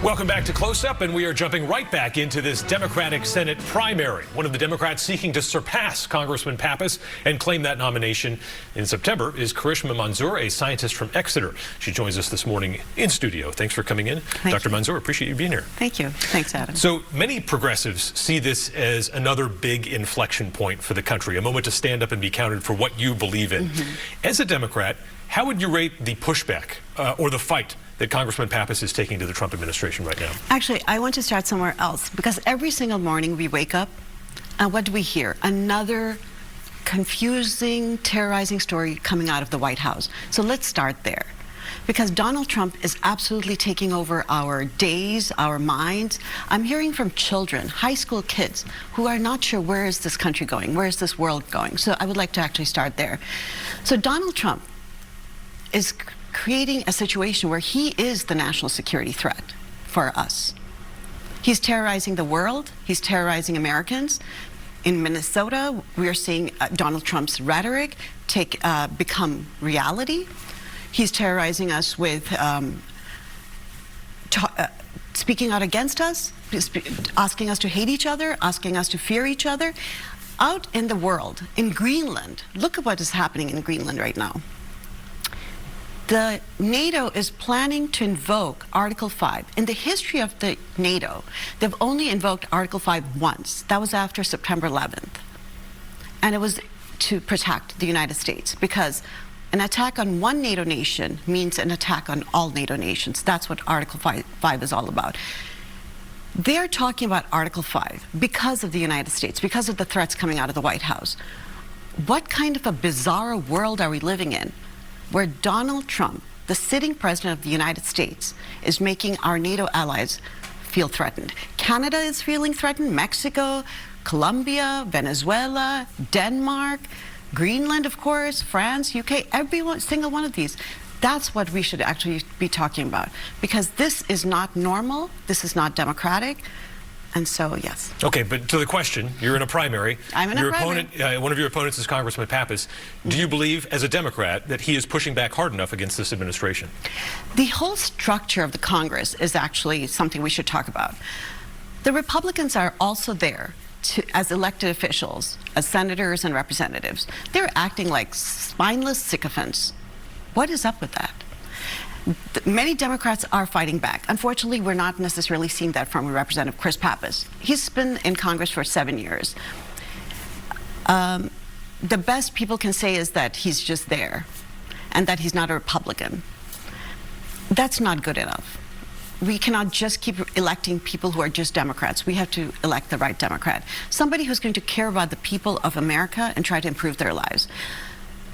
Welcome back to Close Up, and we are jumping right back into this Democratic Senate primary. One of the Democrats seeking to surpass Congressman Pappas and claim that nomination in September is Karishma Manzoor, a scientist from Exeter. She joins us this morning in studio. Thanks for coming in. Dr. Manzoor, appreciate you being here. Thank you. Thanks, Adam. So many progressives see this as another big inflection point for the country, a moment to stand up and be counted for what you believe in. As a Democrat, how would you rate the pushback or the fight that Congressman Pappas is taking to the Trump administration right now? Actually, I want to start somewhere else, because every single morning we wake up and what do we hear? Another confusing, terrorizing story coming out of the White House. So let's start there. Because Donald Trump is absolutely taking over our days, our minds. I'm hearing from children, high school kids, who are not sure where is this country going, where is this world going. So I would like to actually start there. So Donald Trump is creating a situation where he is the national security threat for us. He's terrorizing the world. He's terrorizing Americans. In Minnesota, we are seeing Donald Trump's rhetoric become reality. He's terrorizing us with speaking out against us, asking us to hate each other, asking us to fear each other. Out in the world, in Greenland, look at what is happening in Greenland right now. The NATO is planning to invoke Article 5. In the history of the NATO, they've only invoked Article 5 once. That was after September 11th. And it was to protect the United States, because an attack on one NATO nation means an attack on all NATO nations. That's what Article 5 is all about. They're talking about Article 5 because of the United States, because of the threats coming out of the White House. What kind of a bizarre world are we living in, where Donald Trump, the sitting president of the United States, is making our NATO allies feel threatened? Canada is feeling threatened, Mexico, Colombia, Venezuela, Denmark, Greenland, of course, France, UK, every single one of these. That's what we should actually be talking about, because this is not normal, this is not democratic. And so, yes. Okay, but to the question, you're in a primary. I'm in a primary. One of your opponents is Congressman Pappas. Do you believe, as a Democrat, that he is pushing back hard enough against this administration? The whole structure of the Congress is actually something we should talk about. The Republicans are also there as elected officials, as senators and representatives. They're acting like spineless sycophants. What is up with that? Many Democrats are fighting back. Unfortunately, we're not necessarily seeing that from Representative Chris Pappas. He's been in Congress for 7 years. The best people can say is that he's just there and that he's not a Republican. That's not good enough. We cannot just keep electing people who are just Democrats. We have to elect the right Democrat, somebody who's going to care about the people of America and try to improve their lives.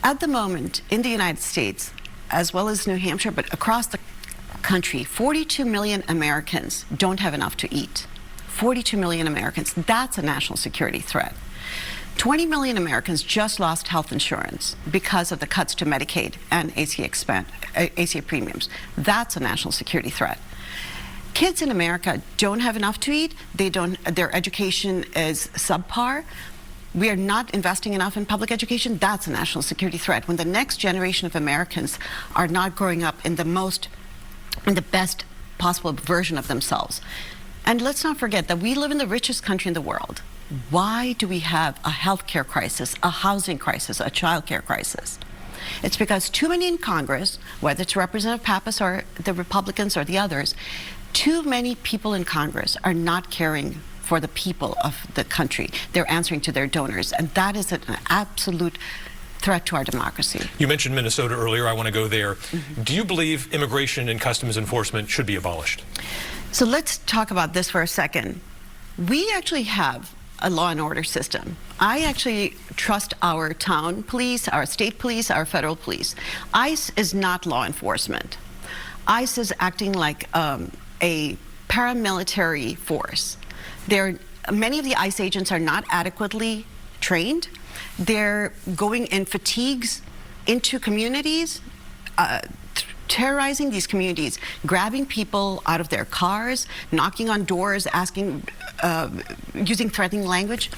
At the moment, in the United States, as well as New Hampshire, but across the country, 42 million Americans don't have enough to eat. 42 million Americans, that's a national security threat. 20 million Americans just lost health insurance because of the cuts to Medicaid and ACA premiums. That's a national security threat. Kids in America don't have enough to eat. Their education is subpar. We are not investing enough in public education. That's a national security threat. When the next generation of Americans are not growing up in the best possible version of themselves. And let's not forget that we live in the richest country in the world. Why do we have a healthcare crisis, a housing crisis, a childcare crisis? It's because too many in Congress, whether it's Representative Pappas or the Republicans or the others, too many people in Congress are not caring for the people of the country. They're answering to their donors, and that is an absolute threat to our democracy. You mentioned Minnesota earlier. I want to go there. Do you believe immigration and customs enforcement should be abolished? So let's talk about this for a second. We actually have a law and order system. I actually trust our town police, our state police, our federal police. ICE is not law enforcement. ICE is acting like a paramilitary force. Many of the ICE agents are not adequately trained. They're going in fatigues into communities, terrorizing these communities, grabbing people out of their cars, knocking on doors, using threatening language.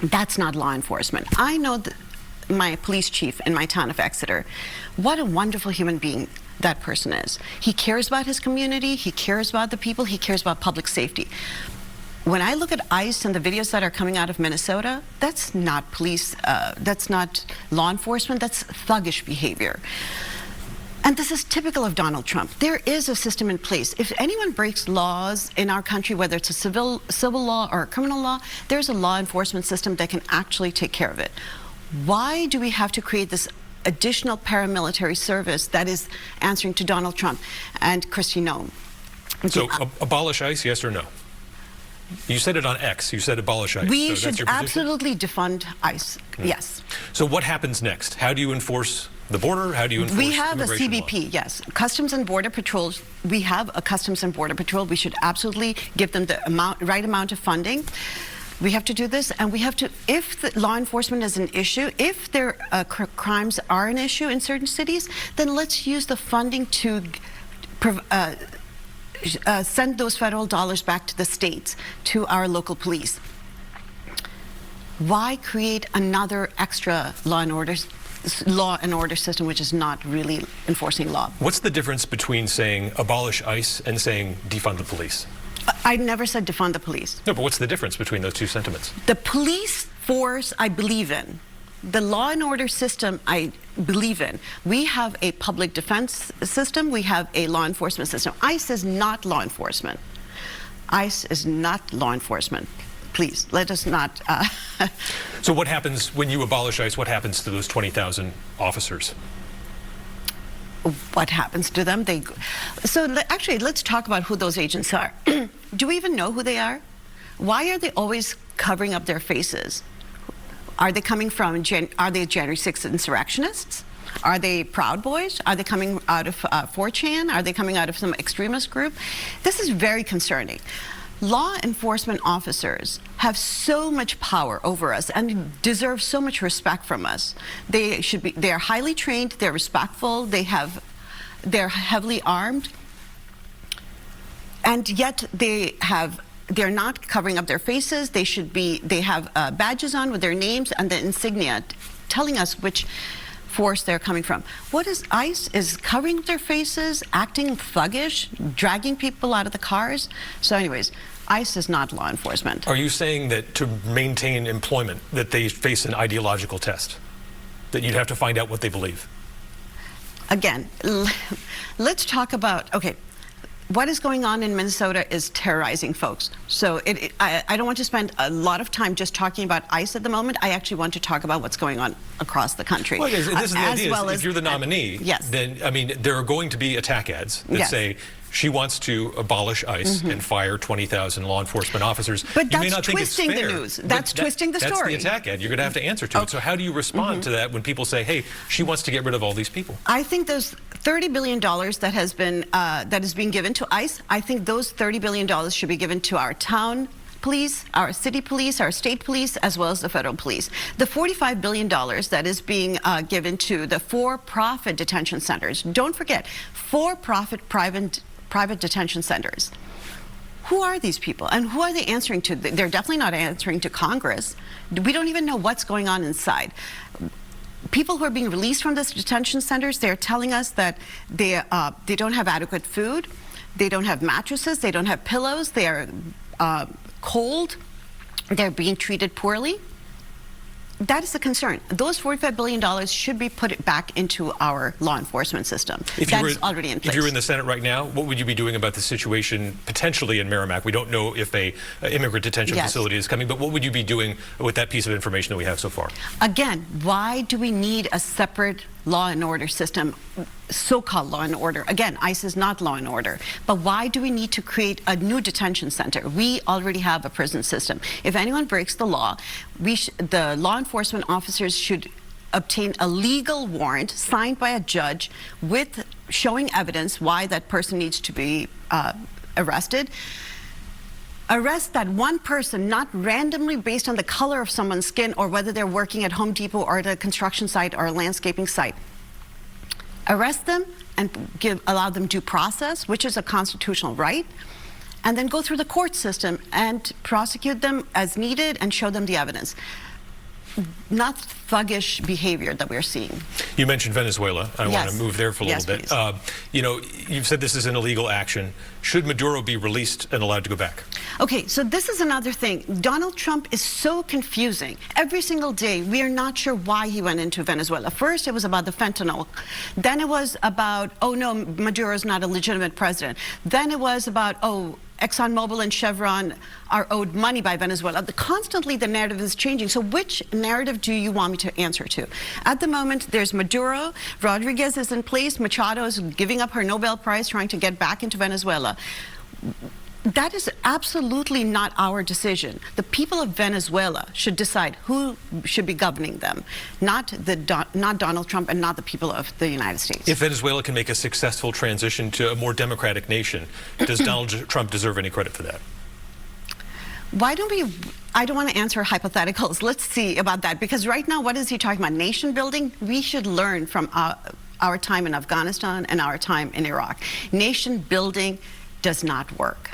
That's not law enforcement. I know my police chief in my town of Exeter. What a wonderful human being that person is. He cares about his community, he cares about the people, he cares about public safety. When I look at ICE and the videos that are coming out of Minnesota, that's not police, that's not law enforcement, that's thuggish behavior. And this is typical of Donald Trump. There is a system in place. If anyone breaks laws in our country, whether it's a civil law or a criminal law, there's a law enforcement system that can actually take care of it. Why do we have to create this additional paramilitary service that is answering to Donald Trump and Kristi Noem? So abolish ICE, yes or no? You said it on X. You said abolish ICE. We so should that's your position? absolutely defund ICE, yes. So what happens next? How do you enforce the border? How do you enforce We have a immigration CBP, law? yes. Customs and Border Patrol. We have a Customs and Border Patrol. We should absolutely give them the right amount of funding. We have to do this, and we have to, if the law enforcement is an issue, if their crimes are an issue in certain cities, then let's use the funding to send those federal dollars back to the states, to our local police. Why create another extra law and order system which is not really enforcing law? What's the difference between saying abolish ICE and saying defund the police? I never said defund the police. No, but what's the difference between those two sentiments? The police force I believe in. The law and order system I believe in. We have a public defense system. We have a law enforcement system. ICE is not law enforcement. ICE is not law enforcement. Please, let us not... So what happens when you abolish ICE? What happens to those 20,000 officers? What happens to them? Actually, let's talk about who those agents are. Do we even know who they are? Why are they always covering up their faces? Are they coming from, are they January 6th insurrectionists? Are they Proud Boys? Are they coming out of 4chan? Are they coming out of some extremist group? This is very concerning. Law enforcement officers have so much power over us and deserve so much respect from us. They are highly trained, they're respectful, they're heavily armed, and yet they're not covering up their faces. They have badges on with their names and the insignia telling us which force they're coming from. What is ICE? Is covering their faces, acting thuggish, dragging people out of the cars? So anyways, ICE is not law enforcement. Are you saying that to maintain employment, that they face an ideological test? That you'd have to find out what they believe? Again, let's talk about, okay, what is going on in Minnesota is terrorizing folks. So I don't want to spend a lot of time just talking about ICE at the moment. I actually want to talk about what's going on across the country. Well, this is the idea. Well if you're the nominee, yes. Then, I mean, there are going to be attack ads that yes. say she wants to abolish ICE and fire 20,000 law enforcement officers. But you that's may not twisting think it's fair, the news. That's twisting the story. That's the attack ad. You're going to have to answer to it. So how do you respond to that when people say, hey, she wants to get rid of all these people? I think those $30 billion that has been that is being given to ICE, I think those $30 billion should be given to our town police, our city police, our state police, as well as the federal police. The $45 billion that is being given to the for-profit detention centers. Don't forget, for-profit private detention centers. Who are these people and who are they answering to? They're definitely not answering to Congress. We don't even know what's going on inside. People who are being released from these detention centers, they're telling us that they don't have adequate food, they don't have mattresses, they don't have pillows, they are cold, they're being treated poorly. That is a concern. Those $45 billion should be put back into our law enforcement system. That's already in place. If you were in the Senate right now, what would you be doing about the situation potentially in Merrimack? We don't know if a immigrant detention yes. facility is coming, but what would you be doing with that piece of information that we have so far? Again, why do we need a separate law and order system, so-called law and order? Again, ICE is not law and order. But why do we need to create a new detention center? We already have a prison system. If anyone breaks the law, the law enforcement officers should obtain a legal warrant signed by a judge with showing evidence why that person needs to be arrested. Arrest that one person, not randomly based on the color of someone's skin or whether they're working at Home Depot or at a construction site or a landscaping site. Arrest them and allow them due process, which is a constitutional right, and then go through the court system and prosecute them as needed and show them the evidence. not thuggish behavior that we're seeing. You mentioned Venezuela. I want Yes. to move there for a little Yes, bit. You know, you've said this is an illegal action. Should Maduro be released and allowed to go back? Okay, so this is another thing. Donald Trump is so confusing. Every single day, we are not sure why he went into Venezuela. First, it was about the fentanyl. Then it was about, oh no, Maduro is not a legitimate president. Then it was about, oh, ExxonMobil and Chevron are owed money by Venezuela. Constantly, the narrative is changing. So which narrative do you want me to answer to? At the moment, there's Maduro. Rodriguez is in place. Machado is giving up her Nobel Prize, trying to get back into Venezuela. That is absolutely not our decision. The people of Venezuela should decide who should be governing them, not Donald Trump and not the people of the United States. If Venezuela can make a successful transition to a more democratic nation, does Donald Trump deserve any credit for that? Why don't we, I don't want to answer hypotheticals. Let's see about that. Because right now, what is he talking about? Nation building? We should learn from our time in Afghanistan and our time in Iraq. Nation building does not work.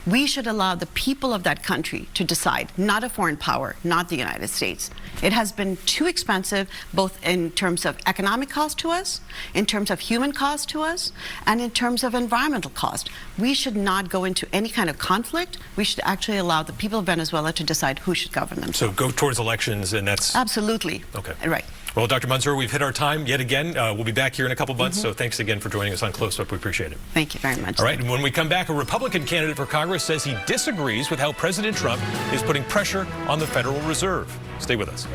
We should allow the people of that country to decide, not a foreign power, not the United States. It has been too expensive, both in terms of economic cost to us, in terms of human cost to us, and in terms of environmental cost. We should not go into any kind of conflict. We should actually allow the people of Venezuela to decide who should govern them. So go towards elections, and that's... Absolutely. Okay. Right. Well, Dr. Manzoor, we've hit our time yet again. We'll be back here in a couple months, so thanks again for joining us on Close Up. We appreciate it. Thank you very much. All right, and when we come back, a Republican candidate for Congress says he disagrees with how President Trump is putting pressure on the Federal Reserve. Stay with us.